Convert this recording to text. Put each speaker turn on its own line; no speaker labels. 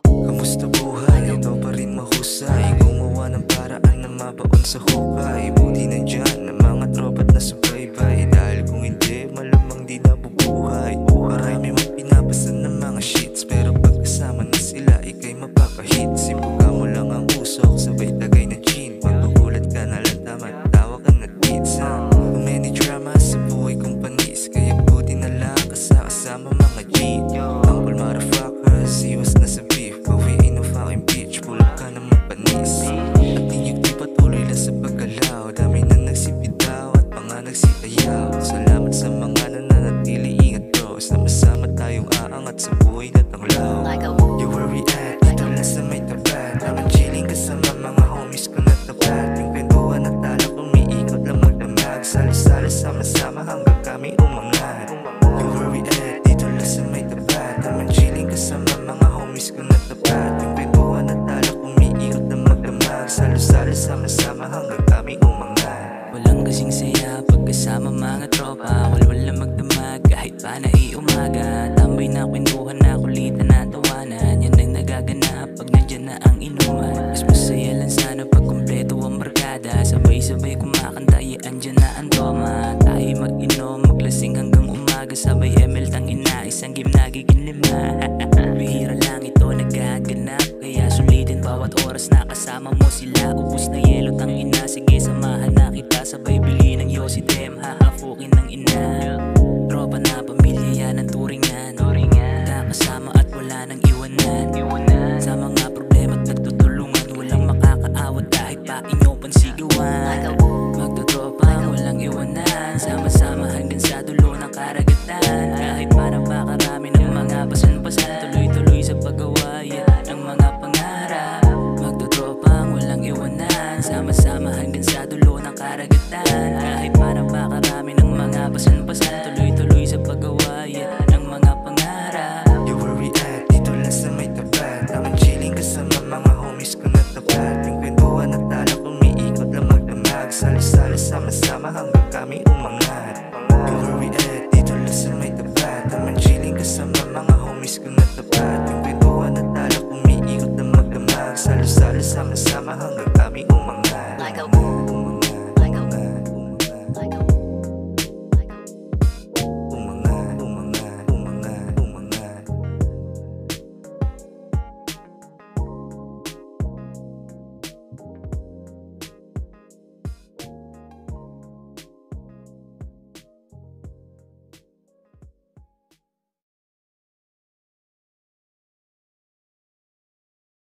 Kamusta buhay? Ito pa rin mahusay, gumawa ng paraan na mabaon sa hukay. Buti nandyan ng mga tropa't na subaybay, dahil kung hindi, malamang di nabubuhay. Marami mong pinapasan ng mga shits, pero pag kasama na sila, ika'y mapapahit. Sibuka mo lang ang usok, sabay tagay na chin. Pagkukulat ka na lang tama, tawa ka na pizza. Too many dramas sa buhay kong panis, kaya buti na lang kasama mga G. Humble motherfuckers, iwas na sa beef, bawiin of aking bitch, pulap ka na mapanis. At inyong di patuloy lang sa paggalaw, dami na nagsipitaw at mga nagsitayaw. Salamat sa mga nananatili, ingat bro, sama-sama tayong aangat sa buhay na tanglaw. You where we at, dito lang sa may tapat, habang chilling kasama mga homies ko na tapat. Yung kwentuhan at tala umiikot lang magdamag, salo-salo sama-sama hanggang kami umangat. You where we at, dito lang sa may tapat, habang chilling kasama mga homies ko na tapat. Yung kwentuhan at tala umiikot lang magdamag, salo-salo sama-sama hanggang kami umangat.
Walang kasing saya pagkasama mga tropa, walwal na magdamag kahit pa na umaga. Tambay na kwentuhan na kulitan na tawanan, yan ang nagaganap pag nandyan na ang inuman. Mas masaya lang sana pag kumpleto ang barkada, sabay-sabay kumakanta, andyan na ang toma. Tayo mag-inom, maglasing hanggang umaga, sabay ML tang ina, isang game nagiging 5. Bihira lang ito nagaganap, kaya sulitin bawat oras na kasama mo sila. Ubus na yelo tang ina, sige samahan na kita, sabay bili ng Yossi Dem, hahafukin ng ina. Tropa na pamilya yan ang turingan, magkakasama at wala nang iwanan. Sa mga problema at nagtutulungan, walang makakaawat kahit pa inyo pansigawan. Magtotropa walang iwanan, sama-sama hanggang sa dulo ng karagatan. Kahit pa napakarami ng mga pasan-pasan, tuloy-tuloy sa paggawayan ng mga pangarap. Magtotropa walang iwanan, sama-sama hanggang sa dulo ng karagatan. Kahit pa napakarami ng mga pasan-pasan, tuloy-tuloy sa paggawayan ng mga pangarap.
You where we at, dito lang sa may tapat, habang chilling kasama mga homies ko na tapat. Yung kwentuhan at tala umiikot lang magdamag, salo-salo sama-sama hanggang kami umangat.